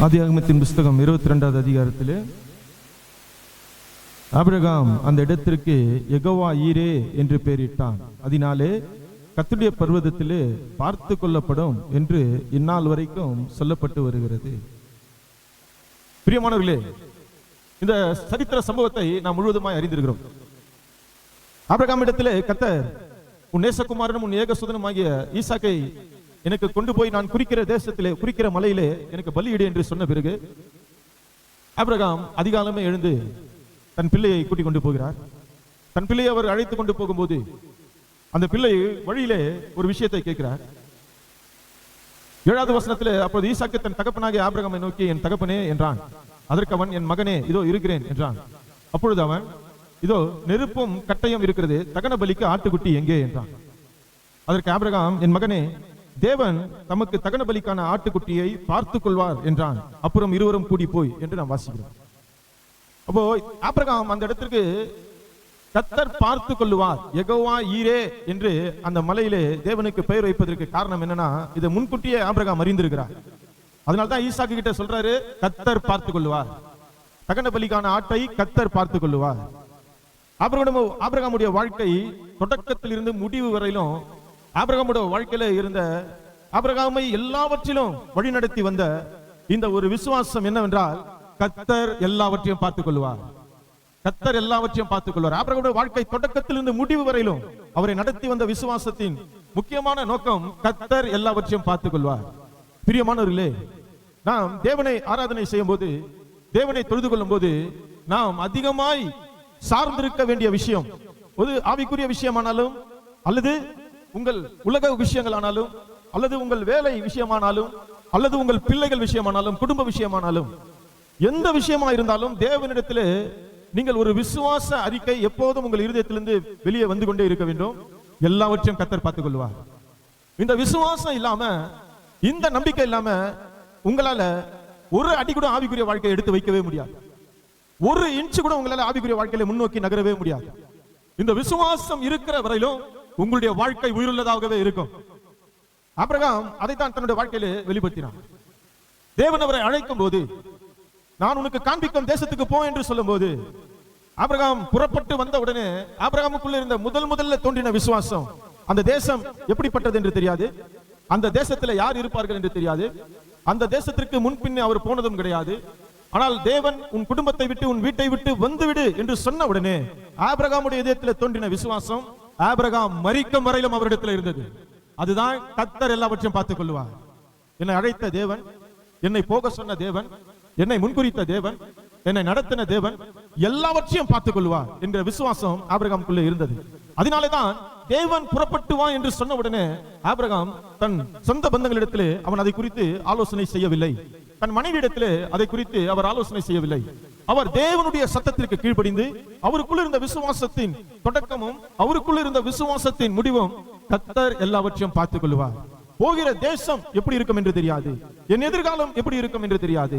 ஆதியாகமத்தின் புஸ்தகம் 22வது அதிகாரத்திலே ஆபிரகாம் அந்த இடத்திற்கு யெகோவா ஈரே என்று பெயரிட்டான். அதனாலே கர்த்தருடைய பர்வதத்திலே பார்த்து கொள்ளப்படும் என்று இந்நாள் வரைக்கும் சொல்லப்பட்டு வருகிறது. பிரியமானவர்களே, இந்த சரித்திர சம்பவத்தை நாம் முழுவதுமாய் அறிந்திருக்கிறோம். ஆபிரகாம் இடத்திலே கர்த்தர், உன் நேசகுமாரனும் உன் ஏகசுதனும் ஆகிய ஈசாக்கை எனக்கு கொண்டு போய் நான் குறிக்கிற தேசத்திலே குறிக்கிற மலையிலே எனக்கு பலியிடு என்று சொன்ன பிறகு ஆபிரகாம் அதிகாலமே எழுந்து தன் பிள்ளையை கூட்டிக் கொண்டு போகிறார். தன் பிள்ளையை அவர் அழைத்து கொண்டு போகும்போது அந்த பிள்ளை வழியிலே ஒரு விஷயத்தை கேட்கிறார். 7வது வசனத்திலே, அப்போது ஈசாக்கு தன் தகப்பனாகிய ஆபிரகாமை நோக்கி, என் தகப்பனே என்றான். அதற்கு அவன், என் மகனே, இதோ இருக்கிறேன் என்றான். அப்பொழுது அவன், இதோ நெருப்பும் கட்டையும் இருக்கிறது, தகன பலிக்கு ஆட்டுக்குட்டி எங்கே என்றான். அதற்கு ஆபிரகாம், என் மகனே, தேவன் தமக்கு தகன பலிக்கான ஆட்டுக்குட்டியை பார்த்து கொள்வார் என்றான். அப்புறம் இருவரும் கூடி போய் என்று நாம் வாசிக்கிறோம். அப்போ ஆபிரகாம் அந்த இடத்திற்கு கர்த்தர் பார்த்து கொள்ளுவார், யெகோவா ஈரே என்று அந்த மலையிலே தேவனுக்கு பெயர் வைப்பதற்கு காரணம் என்னன்னா, இதை முன்கூட்டியே ஆபிரகாம் அறிந்திருக்கிறார். அதனால்தான் ஈசாக்கு கிட்ட சொல்றாரு, கர்த்தர் பார்த்து கொள்ளுவார், தகன பலிக்கான ஆட்டை கர்த்தர் பார்த்து கொள்ளுவார். ஆபிரகாமுடைய வாழ்க்கை தொடக்கத்தில் இருந்து முடிவு வரையிலும் ஆபிரகாமுடைய வாழ்க்கையில இருந்த, ஆபிரகாமை எல்லாவற்றிலும் வழிநடத்தி வந்த இந்த ஒரு விசுவாசம் என்னவென்றால், கர்த்தர் எல்லாவற்றையும் பார்த்துக் கொள்வார், கர்த்தர் எல்லாவற்றையும் பார்த்துக் கொள்வார். ஆபிரகாமுடைய வாழ்க்கை தொடக்கத்தில் இருந்து முடிவு வரையிலும் அவரை நடத்தி வந்த விசுவாசத்தின் முக்கியமான நோக்கம், கர்த்தர் எல்லாவற்றையும் பார்த்துக் கொள்வார். பிரியமானவர்களே, நாம் தேவனை ஆராதனை செய்யும் போது, தேவனை தொழுது கொள்ளும் போது நாம் அதிகமாய் சார்ந்திருக்க வேண்டிய விஷயம், ஒரு ஆவிக்குரிய விஷயமானாலும், அல்லது உங்கள் உலக விஷயங்களானாலும், அல்லது உங்கள் வேலை விஷயமானாலும், அல்லது உங்கள் பிள்ளைகள் விஷயமானாலும், குடும்ப விஷயமானாலும், எந்த விஷயமா இருந்தாலும் தேவனிடத்திலே நீங்கள் ஒரு விசுவாச அறிக்கை எப்போதும் உங்கள் இருதயத்திலிருந்து வெளியே வந்து கொண்டே இருக்க வேண்டும். எல்லாவற்றையும் கர்த்தர் பார்த்துக் கொள்வார். இந்த விசுவாசம் இல்லாம, இந்த நம்பிக்கை இல்லாம உங்களால ஒரு அடி கூட ஆவிக்குரிய வாழ்க்கையை எடுத்து வைக்கவே முடியாது. ஒரு இன்ச்சு கூட உங்களால ஆவிக்குரிய வாழ்க்கையில முன்னோக்கி நகரவே முடியாது. இந்த விசுவாசம் இருக்கிற வரையிலும் உங்களுடைய வாழ்க்கை உயிருள்ளதாகவே இருக்கும். ஆபிரகாம் அதைத்தான் தன்னுடைய வாழ்க்கையிலே வெளிப்படுத்தினார். தேவன் அவரை அழைக்கும் போது, நான் உனக்கு காண்பிக்கும் தேசத்துக்கு போ என்று சொல்லும் போது, ஆபிரகாம் புறப்பட்டு வந்த உடனே ஆபிரகாமுக்குள்ள இருந்த முதல்ல தோன்றின விசுவாசம், அந்த தேசம் எப்படிப்பட்டது என்று தெரியாது, அந்த தேசத்துல யார் இருப்பார்கள் என்று தெரியாது, அந்த தேசத்திற்கு முன்பின்னே அவர் போனதும் கிடையாது. ஆனால் தேவன், உன் குடும்பத்தை விட்டு உன் வீட்டை விட்டு வந்துவிடு என்று சொன்ன உடனே ஆபிரகாமுடைய இதயத்தில் தோன்றின விசுவாசம், ஆபிரகாம் மரிக்கும் வரையிலும் அவரிடத்தில் இருந்தது. அதுதான் கர்த்தர் எல்லாவற்றையும் பார்த்துக் கொள்வார். என்னை அழைத்த தேவன், என்னை போக சொன்ன தேவன், என்னை முன்குறித்த தேவன், என்னை நடத்தின தேவன் எல்லாவற்றையும் பார்த்துக் கொள்வார் என்கிற விசுவாசம் ஆபிரகாமுக்குள்ளே இருந்தது. அதனாலேதான் தேவன் புறப்பட்டு வா என்று சொன்ன உடனே ஆபிரகாம் தன் சொந்த பந்தங்களிடத்திலே அவன் அதை குறித்து ஆலோசனை செய்யவில்லை. தன் மனைவியிடத்திலே அதை குறித்து அவர் ஆலோசனை செய்யவில்லை. அவர் தேவனுடைய சத்தத்திற்கு கீழ்ப்படிந்து, அவருக்குள்ள இருந்த விசுவாசத்தின் தொடக்கமும் அவருக்குள்ள இருந்த விசுவாசத்தின் முடிவும், கர்த்தர் எல்லாவற்றையும் பார்த்துக் கொள்வார். போகிற தேசம் எப்படி இருக்கும் என்று தெரியாது, என் எதிர்காலம் எப்படி இருக்கும் என்று தெரியாது,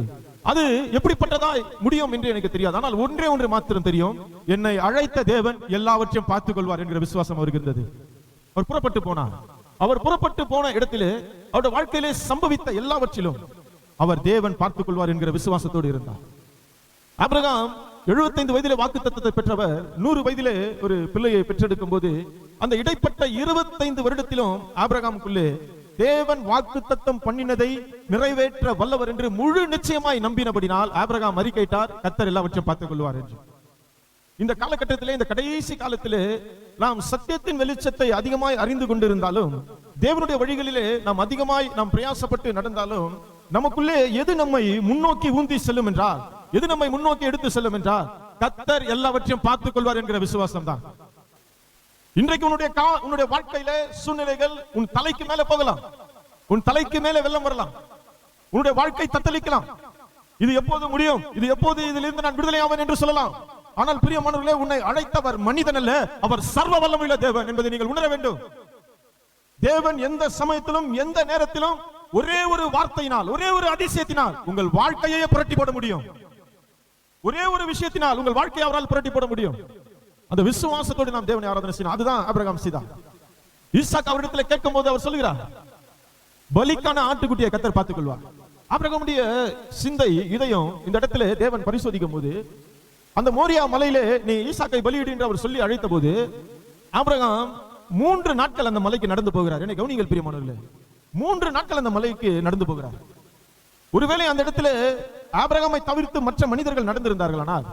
அது எப்படிப்பட்டதாய் முடியும் என்று எனக்கு தெரியாது. ஆனால் ஒன்றே ஒன்று மாத்திரம் தெரியும், என்னை அழைத்த தேவன் எல்லாவற்றையும் பார்த்துக் கொள்வார் என்கிற விசுவாசம் அவருக்கு இருந்தது. அவர் புறப்பட்டு போனார். அவர் புறப்பட்டு போன இடத்திலே அவருடைய வாழ்க்கையிலே சம்பவித்த எல்லாவற்றிலும் அவர் தேவன் பார்த்துக் கொள்வார் என்கிற விசுவாசத்தோடு இருந்தார். ஆபிரகாம் 75 வயதிலே வாக்குத்தத்தத்தை பெற்றவர் 100 வயதிலே ஒரு பிள்ளையை பெற்றெடுக்கும் போது, அந்த இடைப்பட்ட 25 வருடத்திலும் ஆபிரகாமுக்குள்ளே தேவன் வாக்குத்தத்தம் பண்ணினதை நிறைவேற்ற வல்லவர் என்று முழு நிச்சயமாய் நம்பினபடினால் ஆபிரகாம் அறிக்கையிட்டார், கர்த்தர் எல்லாவற்றையும் பார்த்துக் கொள்வார் என்று. இந்த காலகட்டத்திலே, இந்த கடைசி காலத்திலே நாம் சத்தியத்தின் வெளிச்சத்தை அதிகமாய் அறிந்து கொண்டிருந்தாலும், தேவனுடைய வழிகளிலே நாம் அதிகமாய் நாம் பிரயாசப்பட்டு நடந்தாலும், நமக்குள்ளே எது நம்மை முன்னோக்கி ஊந்தி செல்லும் என்றால், எது நம்மை முன்னோக்கி எடுத்து செல்லும் என்றால், கர்த்தர் எல்லாவற்றையும் பார்த்துக் கொள்வார் என்கிற விசுவாசம் தான். இன்றைக்கு உன்னுடைய வாழ்க்கையில சூழ்நிலைகள் உன் தலைக்கு மேல போகலாம், உன் தலைக்கு மேல வெள்ளம் வரலாம், உன்னுடைய வாழ்க்கை தத்தளிக்கலாம். இது எப்போது முடியும், இது எப்போது இதிலிருந்து நான் விடுதலை ஆவேன் என்று சொல்லலாம். ஆனால் பிரியமானவர்களே, உன்னை அழைத்தவர் மனிதன் அல்ல, அவர் சர்வ வல்லமையுள்ள தேவன் என்பதை நீங்கள் உணர வேண்டும். தேவன் எந்த சமயத்திலும் எந்த நேரத்திலும் ஒரே ஒரு வார்த்தையினால், ஒரே ஒரு அதிசயத்தினால் உங்கள் வாழ்க்கையை புரட்டி போட முடியும். ஒரே ஒரு விஷயத்தினால் உங்கள் வாழ்க்கையை அவரால் புரட்டி போட முடியும். அந்த விசுவாசத்தோடு நாம் தேவனை ஆராதனை செய்யணும். அதுதான் ஆபிரகாம் செய்தார். ஈசாக்கு அவரிடத்தில் கேட்கும் போது அவர் சொல்லுகிறார், பலிக்கான ஆட்டுக்குட்டியை கர்த்தர் பார்த்துக் கொள்வார். ஆபிரகாமுடைய சிந்தை இதயம் இந்த இடத்துல தேவன் பரிசோதிக்கும் போது, அந்த மோரியா மலையிலே நீ ஈசாக்கை பலியிடு என்று அவர் சொல்லி அழைத்த போது, ஆபிரகாம் 3 நாட்கள் அந்த மலைக்கு நடந்து போகிறார். என்னை கவனிங்கள் பிரியமானவர்களே, 3 நாட்கள் அந்த மலைக்கு நடந்து போகிறார். ஒருவேளை அந்த இடத்துல ஆபிரகாமை தவிர்த்து மற்ற மனிதர்கள் நடந்திருந்தார்கள், ஆனால்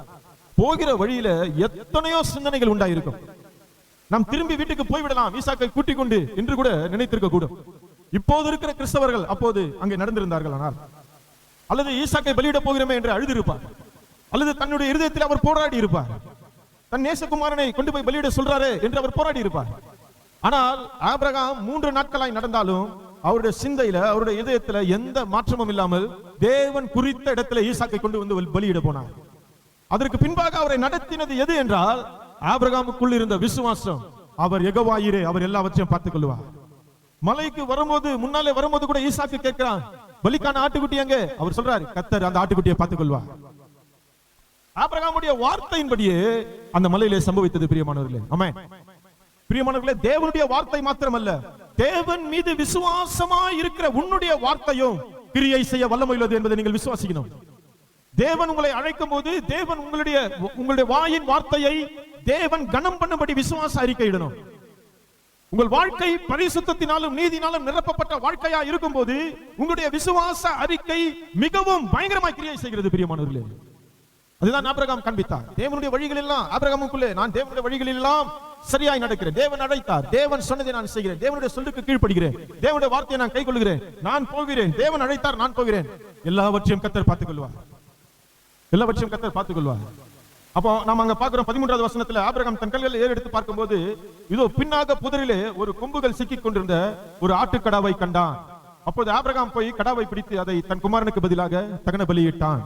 போகிற வழியில எத்தனையோ சிந்தனைகள் உண்டாயிருக்கும். நாம் திரும்பி வீட்டுக்கு போய்விடலாம், ஈசாக்கை கூட்டிக் கொண்டு என்று கூட நினைத்திருக்க கூடும். இப்போது இருக்கிற கிறிஸ்தவர்கள் அப்போது அங்கே நடந்திருந்தார்கள், ஆனால் அல்லது ஈசாக்கை பலியிட போகிறோமே என்று அழுதிருப்பார், அல்லது தன்னுடைய இருதயத்தில் அவர் போராடி இருப்பார். தன் நேசகுமாரனை கொண்டு போய் பலியிட சொல்றாரு என்று அவர் போராடி இருப்பார். ஆனால் ஆபிரகாம் 3 நாட்களாய் நடந்தாலும் அவருடைய சிந்தையில, அவருடைய இதயத்துல எந்த மாற்றமும் இல்லாமல் தேவன் குறித்த இடத்துல ஈசாக்கை கொண்டு வந்து பலியிட போனார். அதற்கு பின்பாக அவரை நடத்தினது எது என்றால், ஆபிரகாமுக்குள் இருந்த விசுவாசம். அவர் யெகோவாயிரே, அவர் எல்லாவற்றையும் பார்த்துக் கொள்வார். மலைக்கு வரும்போது, முன்னாலே வரும்போது கூட ஈசாக்கு கேட்கிறான், பலிக்கான ஆட்டுக்குட்டி எங்க? அவர் சொல்றாரு, கர்த்தர் அந்த ஆட்டுக்குட்டியை பார்த்துக் கொள்வார். ஆபிரகாமுடைய வார்த்தையின்படியே அந்த மலையிலே சம்பவித்தது பிரியமானவர்களே. ஆமென். பிரியமானவர்களே, தேவனுடைய வார்த்தை மாத்திரமல்ல, தேவன் மீது விசுவாசமாய் இருக்கிற உன்னுடைய வார்த்தையும் கிரியை செய்ய வல்லமையுள்ளது என்பதை நீங்கள் விசுவாசிக்கணும். தேவன் உங்களை அழைக்கும் போது, தேவன் உங்களுடைய வாயின் வார்த்தையை தேவன் கனம் பண்ணும்படி விசுவாச அறிக்கையிடணும். உங்கள் வாழ்க்கை பரிசுத்தத்தினாலும் நீதினாலும் நிரப்பப்பட்ட வாழ்க்கையா இருக்கும் போது உங்களுடைய விசுவாச அறிக்கை மிகவும் பயங்கரமாய் கிரியை செய்கிறது பிரியமானவர்களே. அதுதான் ஆபிரகாம் காண்பித்தார். தேவனுடைய வழிகள் எல்லாம் ஆபிரகாமுக்குள்ளே, நான் தேவனுடைய வழிகளில் எல்லாம் சரியாய் நடக்கிறேன். தேவன் அழைத்தார், தேவன் சொன்னதை நான் செய்கிறேன், தேவனுடைய சொல்லுக்கு கீழ்ப்படுகிறேன், தேவனுடைய வார்த்தையை நான் கைக்கொள்கிறேன், நான் போகிறேன், தேவன் அழைத்தார், நான் போகிறேன். எல்லாவற்றையும் கர்த்தர் பார்த்துக் கொள்வார், எல்லாவற்றையும் கர்த்தர் பார்த்துக் கொள்வார். அப்போ நாம அங்க பார்க்கிறோம் 13வது வசனத்துல, ஆபிரகாம் தன் கல்களை ஏறெடுத்து பார்க்கும்போது, இதோ பின்னாக புதரிலே ஒரு கொம்புகள் சிக்கிக் கொண்டிருந்த ஒரு ஆட்டுக்கடாவை கண்டான். அப்போது ஆபிரகாம் போய் கடாவை பிடித்து அதை தன் குமாரனுக்கு பதிலாக தகன பலியிட்டான்.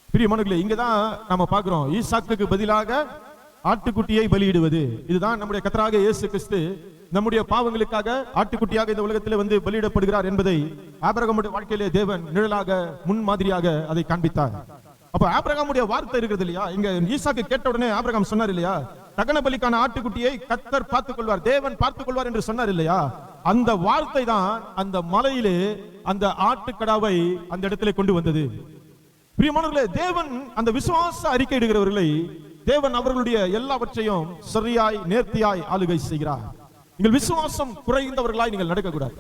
பிரியமானவர்களே, இங்கதான் நாம பார்க்கிறோம், ஈசாக்குக்கு பதிலாக ஆட்டுக்குட்டியை பலியிடுவது. இதுதான் நம்முடைய கர்த்தராகிய இயேசு கிறிஸ்து நம்முடைய பாவங்களுக்காக ஆட்டுக்குட்டியாக இந்த உலகத்தில் வந்து பலியிடப்படுகிறார் என்பதை ஆபிரகாமுடைய வாழ்க்கையிலே தேவன் நிழலாக, முன்மாதிரியாக அதை காண்பித்தார். அப்ப ஆபிரகாமுடைய வார்த்தை இருக்கிறது இல்லையா, இங்க ஈசாக்கு கேட்ட உடனே ஆபிரகாம் சொன்னார் இல்லையா, தகன பலிக்கான ஆட்டுக்குட்டியை கர்த்தர் பார்த்துக் கொள்வார், தேவன் பார்த்துக் கொள்வார் என்று சொன்னார் இல்லையா, அந்த வார்த்தை தான் அந்த மலையிலே அந்த ஆட்டுக்கடாவை அந்த இடத்திலே கொண்டு வந்தது. பிரியமானவர்களே, தேவன் அந்த விசுவாச அறிக்கையிடுகிறவர்களை தேவன் அவர்களுடைய எல்லாவற்றையும் சரியாய் நேர்த்தியாய் ஆளுகை செய்கிறார். நீங்கள் விசுவாசம் குறைந்தவர்களாய் நீங்கள் நடக்கக்கூடாது.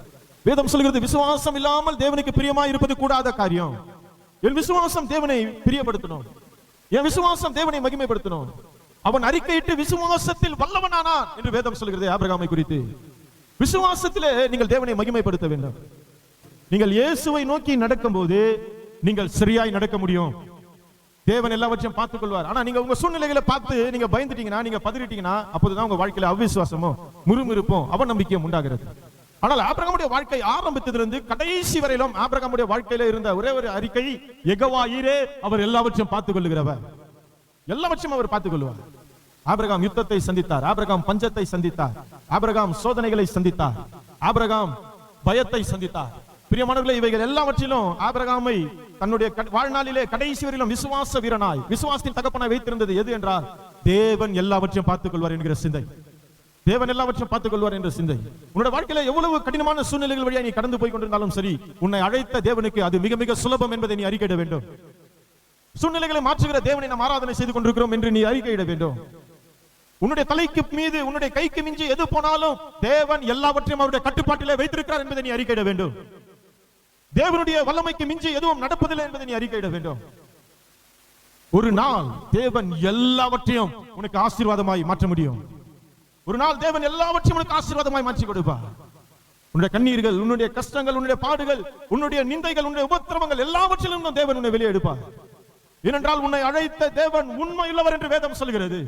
வேதம் சொல்கிறது, விசுவாசம் இல்லாமல் தேவனுக்கு பிரியமாய் இருப்பது கூடாத காரியம். என் விசுவாசம் தேவனை பிரியப்படுத்தணும், என் விசுவாசம் தேவனை மகிமைப்படுத்தணும். அவன் அறிக்கையிட்டு விசுவாசத்தில் வல்லவனானான் என்று வேதம் சொல்கிறது ஆபிரகாமை குறித்து. விசுவாசத்திலே நீங்கள் தேவனை மகிமைப்படுத்த வேண்டும். நீங்கள் இயேசுவை நோக்கி நடக்கும் போது நீங்கள் சரியாய் நடக்க முடியும். தேவன் எல்லாவற்றையும் பார்த்துக் கொள்வார். ஆனா நீங்க உங்க சூழ்நிலைகளை பார்த்து நீங்க பயந்துட்டீங்கன்னா, நீங்க பதறிட்டீங்கன்னா, அப்போதுதான் உங்க வாழ்க்கையில அவிசுவாசமும் முறுமுறுப்பும் அவநம்பிக்கையும் உண்டாகிறது. ஆனால் ஆபிரகாமுடைய வாழ்க்கை ஆரம்பித்ததிலிருந்து கடைசி வரையிலும் ஆபிரகாமுடைய வாழ்க்கையில இருந்த ஒரே ஒரு அறிக்கை, யெகோவாயிரே, அவர் எல்லாவற்றையும் பார்த்துக் கொள்ளுகிறவர், எல்லாவற்றையும் அவர் பார்த்துக் கொள்வார். ஆபிரகாம் யுத்தத்தை சந்தித்தார், ஆபிரகாம் பஞ்சத்தை சந்தித்தார், ஆபிரகாம் சோதனைகளை சந்தித்தார், ஆபிரகாம் பயத்தை சந்தித்தார். பிரியமானவர்களே, இவைகள் எல்லாவற்றிலும் ஆபிரகாமை தன்னுடைய வாழ்நாளிலே கடைசி வரையிலும் விசுவாச வீரனாய், விசுவாசத்தின் தகப்பனாய் வைத்திருந்தது எது என்றால், தேவன் எல்லாவற்றையும் பார்த்துக் கொள்வார் என்கிற சிந்தை. தேவன் எல்லாவற்றையும் பார்த்துக் கொள்வார் என்ற சிந்தை. உன்னுடைய வாழ்க்கையில எவ்வளவு கடினமான சூழ்நிலைகள் வழியா நீ கடந்து போய் கொண்டிருந்தாலும் சரி, உன்னை அழைத்த தேவனுக்கு அது மிக மிக சுலபம் என்பதை நீ அறிக்கையிட வேண்டும். சூழ்நிலைகளை மாற்றுகிற தேவனை நாம் ஆராதனை செய்து கொண்டிருக்கிறோம் என்று நீ அறிக்கையிட வேண்டும். உன்னுடைய தலைக்கு மீது, உன்னுடைய கைக்கு மிஞ்சி எது போனாலும் தேவன் எல்லாவற்றையும் அவருடைய கட்டுப்பாட்டிலே வைத்திருக்கிறார் என்பதை நீ அறிக்கையிட வேண்டும். தேவனுடைய வல்லமைக்கு மிஞ்சி எதுவும் நடப்பதில்லை என்பதை நீ அறிக்கையிட வேண்டும். ஒரு நாள் தேவன் எல்லாவற்றையும் உனக்கு ஆசீர்வாதமாய் மாற்ற முடியும். ஒரு நாள் தேவன் எல்லாவற்றையும் உனக்கு ஆசீர்வாதமாய் மாற்றி கொடுப்பார். உன்னுடைய கண்ணீர்கள், உன்னுடைய கஷ்டங்கள், உன்னுடைய பாடுகள், உன்னுடைய நிந்தைகள், உன்னுடைய உபத்திரவங்கள் எல்லாவற்றிலும் தேவன் உன்னை வெளியே எடுப்பார். ஏனென்றால் உன்னை அழைத்த தேவன் உண்மையுள்ளவர் என்று வேதம் சொல்கிறது.